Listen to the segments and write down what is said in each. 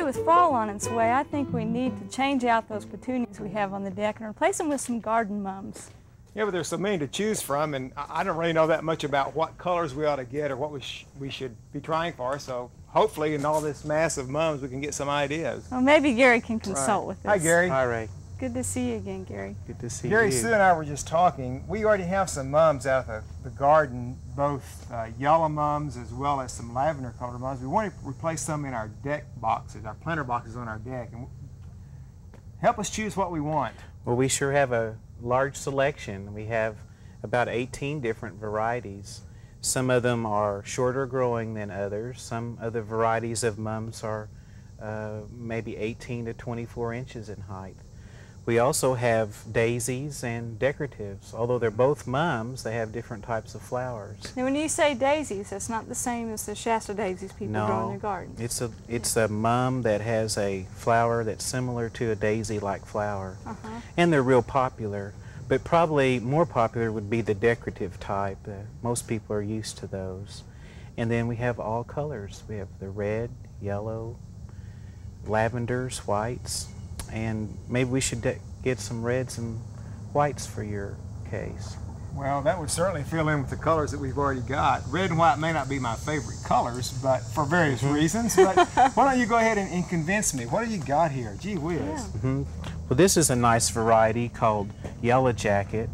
with fall on its way, I think we need to change out those petunias we have on the deck and replace them with some garden mums. Yeah, but there's so many to choose from, and I don't really know that much about what colors we ought to get or what we should be trying for. So hopefully in all this mass of mums we can get some ideas. Well, maybe Gary can consult with us. Hi, Gary. Hi, Ray. Good to see you again, Gary. Good to see Gary, you. Sue and I were just talking. We already have some mums out of the garden, both yellow mums as well as some lavender colored mums. We want to replace some in our deck boxes, our planter boxes on our deck. And help us choose what we want. Well, we sure have a large selection. We have about 18 different varieties. Some of them are shorter growing than others. Some of the varieties of mums are maybe 18 to 24 inches in height. We also have daisies and decoratives. Although they're both mums, they have different types of flowers. Now, when you say daisies, that's not the same as the Shasta daisies people grow in their garden. It's a mum that has a flower that's similar to a daisy-like flower. And they're real popular. But probably more popular would be the decorative type. Most people are used to those. And then we have all colors. We have the red, yellow, lavenders, whites, and maybe we should get some reds and whites for your case. Well, that would certainly fill in with the colors that we've already got. Red and white may not be my favorite colors, but for various reasons. But why don't you go ahead and convince me? What do you got here? Gee whiz. Yeah. Well, this is a nice variety called Yellow Jacket,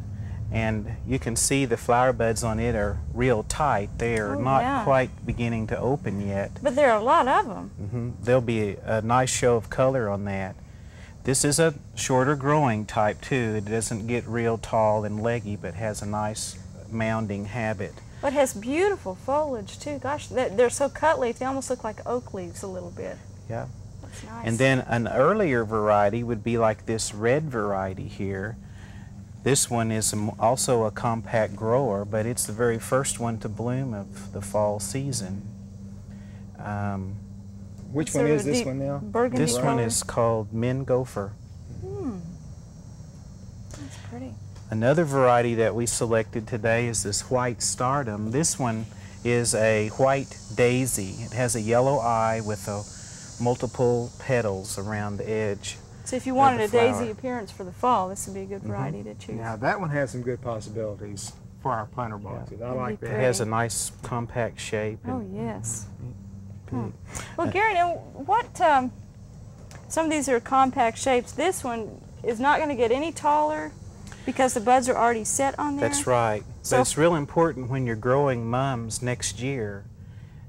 and you can see the flower buds on it are real tight. They are not quite beginning to open yet. But there are a lot of them. There'll be a nice show of color on that. This is a shorter growing type too. It doesn't get real tall and leggy, but has a nice mounding habit. But it has beautiful foliage too. Gosh, they're so cut leaf, they almost look like oak leaves a little bit. Yeah. That's nice. And then an earlier variety would be like this red variety here. This one is also a compact grower, but it's the very first one to bloom of the fall season. Which one is this one now? Burgundy This one is called Min Gopher. That's pretty. Another variety that we selected today is this white stardom. This one is a white daisy. It has a yellow eye with multiple petals around the edge. So if you wanted a daisy appearance for the fall, this would be a good variety to choose. Now that one has some good possibilities for our planter boxes. I like that. It has a nice compact shape. Oh, yes. Well, Gary, now what, some of these are compact shapes. This one is not going to get any taller because the buds are already set on there? That's right. So it's real important when you're growing mums next year.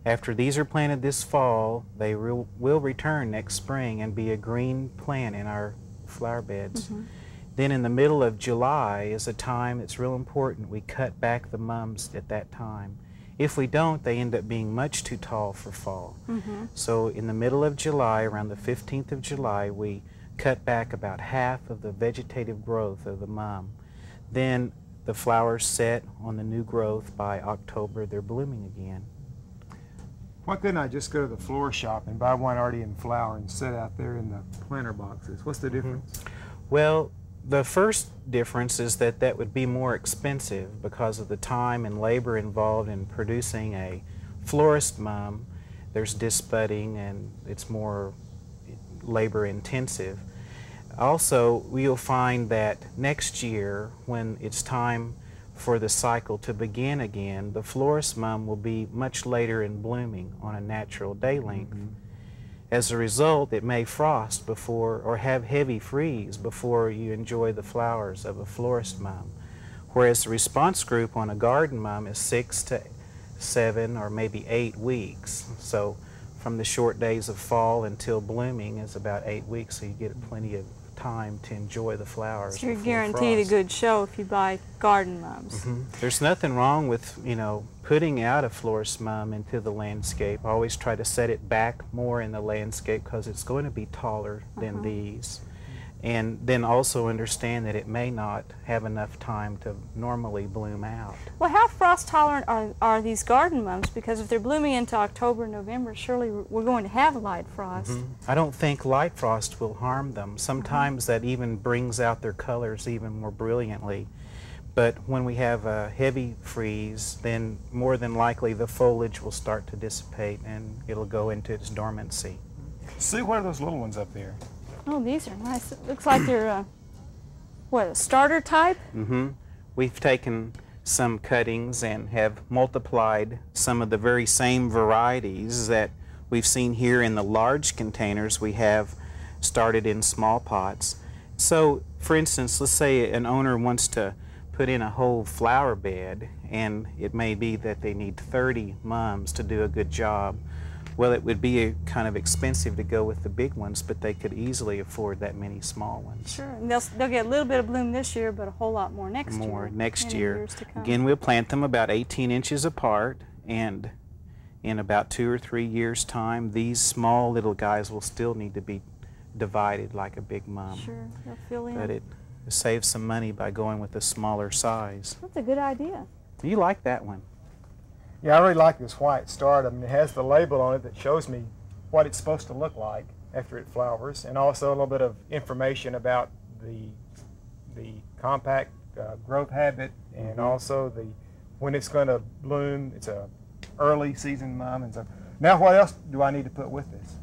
After these are planted this fall, they will return next spring and be a green plant in our flower beds. Then in the middle of July is a time that's real important. We cut back the mums at that time. If we don't, they end up being much too tall for fall. So in the middle of July, around the 15th of July, we cut back about half of the vegetative growth of the mum. Then the flowers set on the new growth. By October, they're blooming again. Why couldn't I just go to the floor shop and buy one already in flower and set out there in the planter boxes? What's the difference? Well, the first difference is that that would be more expensive because of the time and labor involved in producing a florist mum. There's disbudding and it's more labor intensive. Also, you'll find that next year when it's time for the cycle to begin again, the florist mum will be much later in blooming on a natural day length. As a result, it may frost before or have heavy freeze before you enjoy the flowers of a florist mum. Whereas the response group on a garden mum is 6 to 7 or maybe 8 weeks. So from the short days of fall until blooming is about 8 weeks, so you get plenty of time to enjoy the flowers. So you're guaranteed a good show if you buy garden mums. There's nothing wrong with, putting out a florist mum into the landscape. I always try to set it back more in the landscape because it's going to be taller than these. And then also understand that it may not have enough time to normally bloom out. Well, how frost tolerant are these garden mums? Because if they're blooming into October and November, surely we're going to have a light frost. I don't think light frost will harm them. Sometimes that even brings out their colors even more brilliantly. But when we have a heavy freeze, then more than likely the foliage will start to dissipate and it'll go into its dormancy. Sue, what are those little ones up there? Oh, these are nice. It looks like they're, what, a starter type? Mm-hmm. We've taken some cuttings and have multiplied some of the very same varieties that we've seen here in the large containers. We have started in small pots. So, for instance, let's say an owner wants to put in a whole flower bed, and it may be that they need 30 mums to do a good job. Well, it would be kind of expensive to go with the big ones, but they could easily afford that many small ones. Sure, and they'll get a little bit of bloom this year, but a whole lot more next year. More next year. Years to come. Again, we'll plant them about 18 inches apart, and in about 2 or 3 years' time, these small little guys will still need to be divided like a big mum. Sure, they'll fill in. But it saves some money by going with a smaller size. That's a good idea. Do you like that one? Yeah, I really like this white stardom. It has the label on it that shows me what it's supposed to look like after it flowers, and also a little bit of information about the compact growth habit, and also when it's going to bloom. It's a early season mum, and so now what else do I need to put with this?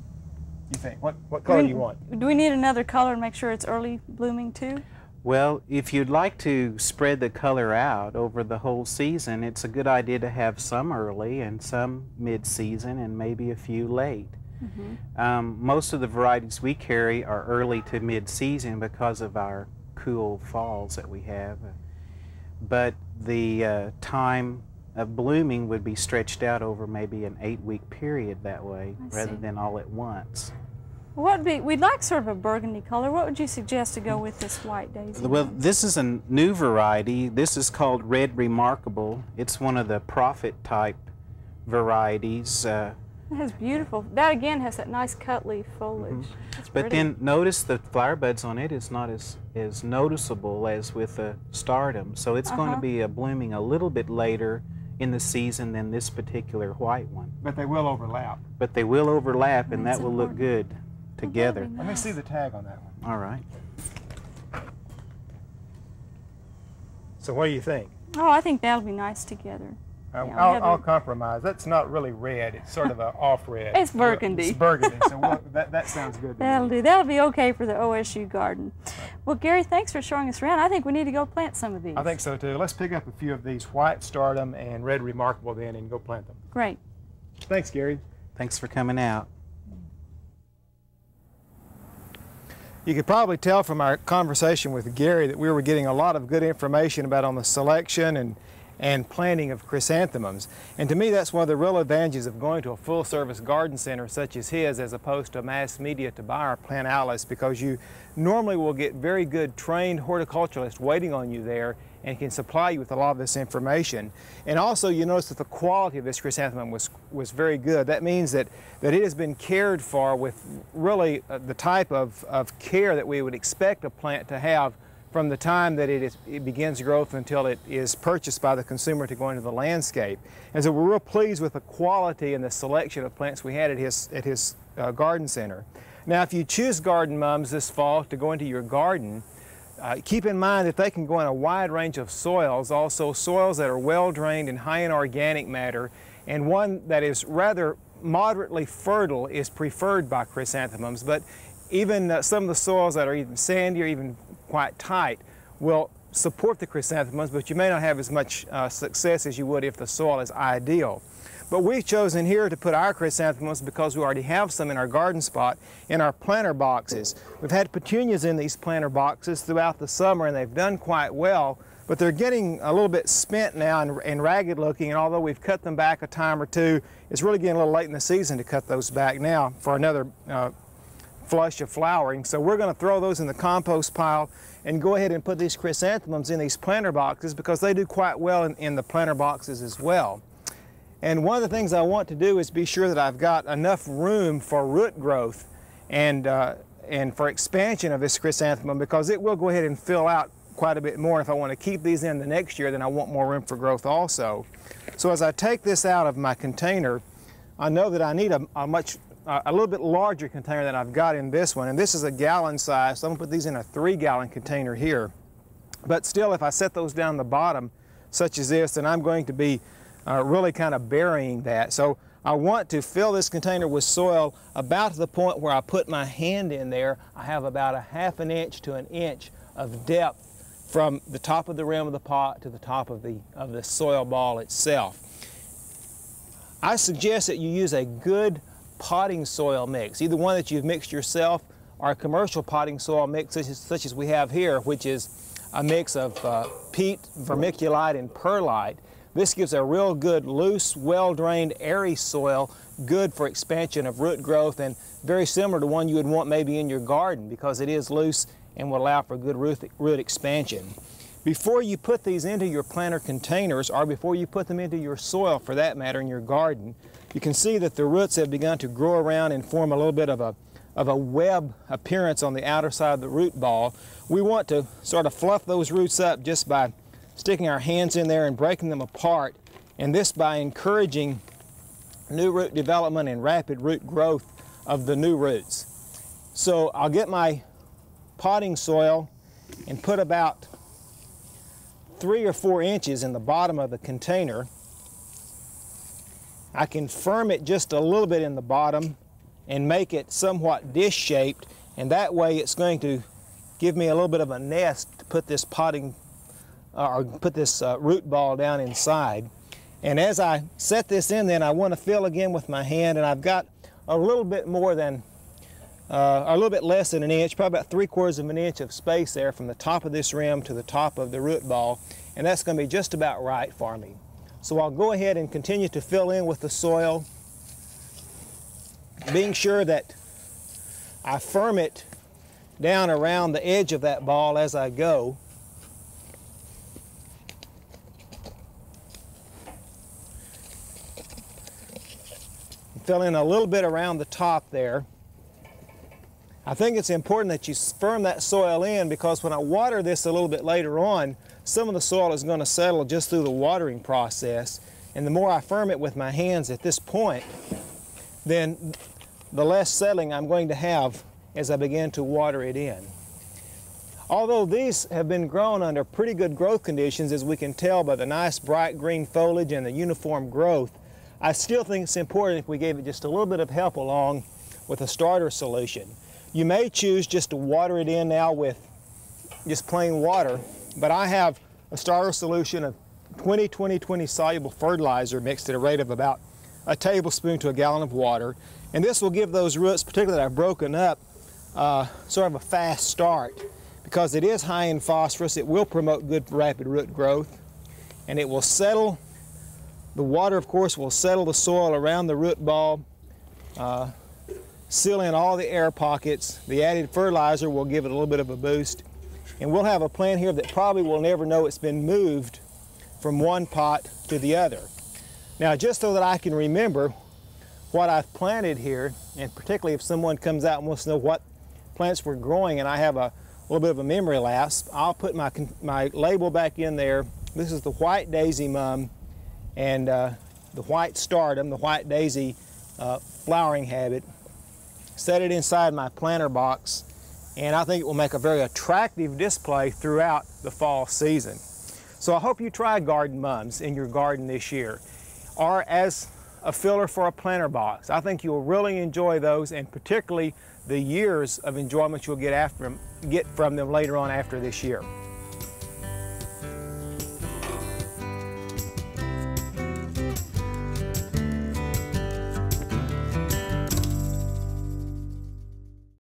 You think what color do you want? Do we need another color to make sure it's early blooming too? Well, if you'd like to spread the color out over the whole season, it's a good idea to have some early and some mid-season and maybe a few late. Mm-hmm. Most of the varieties we carry are early to mid-season because of our cool falls that we have. But the time of blooming would be stretched out over maybe an 8-week period that way, rather than all at once. We'd like sort of a burgundy color. What would you suggest to go with this white daisy? Well, this is a new variety. This is called Red Remarkable. It's one of the prophet type varieties. It has beautiful, that again has that nice cut leaf foliage. Mm-hmm. But then notice the flower buds on it is not as noticeable as with a stardom. So it's going to be blooming a little bit later in the season than this particular white one. But they will overlap. But they will overlap, and that will look good together. Let me see the tag on that one. All right. So what do you think? Oh, I think that'll be nice together. I'll compromise. That's not really red. It's sort of an off red. It's burgundy. It's burgundy. So that sounds good. That'll do. That'll be okay for the OSU garden. Well, Gary, thanks for showing us around. I think we need to go plant some of these. I think so too. Let's pick up a few of these white stardom and red remarkable then and go plant them. Great. Thanks, Gary. Thanks for coming out. You could probably tell from our conversation with Gary that we were getting a lot of good information about on the selection and planting of chrysanthemums. And to me, that's one of the real advantages of going to a full-service garden center such as his, as opposed to mass media to buy our plant outlets, because you normally will get very good trained horticulturalists waiting on you there and can supply you with a lot of this information. And also you notice that the quality of this chrysanthemum was very good. That means that it has been cared for with really the type of care that we would expect a plant to have from the time that it begins growth until it is purchased by the consumer to go into the landscape. And so we're real pleased with the quality and the selection of plants we had at his garden center. Now, if you choose garden mums this fall to go into your garden, keep in mind that they can go in a wide range of soils, also soils that are well drained and high in organic matter, and one that is rather moderately fertile is preferred by chrysanthemums. But even some of the soils that are even sandy or even quite tight will support the chrysanthemums, but you may not have as much success as you would if the soil is ideal. But we've chosen here to put our chrysanthemums because we already have some in our garden spot in our planter boxes. We've had petunias in these planter boxes throughout the summer, and they've done quite well, but they're getting a little bit spent now and ragged looking, and although we've cut them back a time or two, it's really getting a little late in the season to cut those back now for another flush of flowering. So we're going to throw those in the compost pile and go ahead and put these chrysanthemums in these planter boxes because they do quite well in the planter boxes as well. And one of the things I want to do is be sure that I've got enough room for root growth and for expansion of this chrysanthemum, because it will go ahead and fill out quite a bit more. If I want to keep these in the next year, then I want more room for growth also. So as I take this out of my container, I know that I need a little bit larger container than I've got in this one, and this is a gallon size, so I'm going to put these in a 3-gallon container here. But still, if I set those down the bottom, such as this, then I'm going to be really kind of burying that. So I want to fill this container with soil about to the point where I put my hand in there. I have about a ½ an inch to an inch of depth from the top of the rim of the pot to the top of the soil ball itself. I suggest that you use a good potting soil mix, either one that you've mixed yourself or a commercial potting soil mix such as we have here, which is a mix of peat, vermiculite, and perlite. This gives a real good, loose, well-drained, airy soil, good for expansion of root growth, and very similar to one you would want maybe in your garden because it is loose and will allow for good root expansion. Before you put these into your planter containers, or before you put them into your soil for that matter in your garden, you can see that the roots have begun to grow around and form a little bit of a web appearance on the outer side of the root ball. We want to sort of fluff those roots up just by sticking our hands in there and breaking them apart, and this by encouraging new root development and rapid root growth of the new roots. So I'll get my potting soil and put about 3 or 4 inches in the bottom of the container. I can firm it just a little bit in the bottom and make it somewhat dish-shaped, and that way it's going to give me a little bit of a nest to put this root ball down inside. And as I set this in, then I want to fill again with my hand, and I've got a little bit more than a little bit less than an inch, probably about 3/4 of an inch of space there from the top of this rim to the top of the root ball, and that's going to be just about right for me. So I'll go ahead and continue to fill in with the soil, being sure that I firm it down around the edge of that ball as I go. Fill in a little bit around the top there. I think it's important that you firm that soil in because when I water this a little bit later on, some of the soil is going to settle just through the watering process, and the more I firm it with my hands at this point, then the less settling I'm going to have as I begin to water it in. Although these have been grown under pretty good growth conditions, as we can tell by the nice bright green foliage and the uniform growth, I still think it's important if we gave it just a little bit of help along with a starter solution. You may choose just to water it in now with just plain water, but I have a starter solution of 20-20-20 soluble fertilizer mixed at a rate of about a tablespoon to a gallon of water, and this will give those roots, particularly that I've broken up, sort of a fast start. Because it is high in phosphorus, it will promote good rapid root growth, and it will settle. The water, of course, will settle the soil around the root ball, seal in all the air pockets. The added fertilizer will give it a little bit of a boost. And we'll have a plant here that probably will never know it's been moved from one pot to the other. Now, just so that I can remember what I've planted here, and particularly if someone comes out and wants to know what plants we're growing and I have a little bit of a memory lapse, I'll put my label back in there. This is the white daisy mum and the white stardom, the white daisy flowering habit. Set it inside my planter box, and I think it will make a very attractive display throughout the fall season. So I hope you try garden mums in your garden this year, or as a filler for a planter box. I think you'll really enjoy those, and particularly the years of enjoyment you'll get from them later on after this year.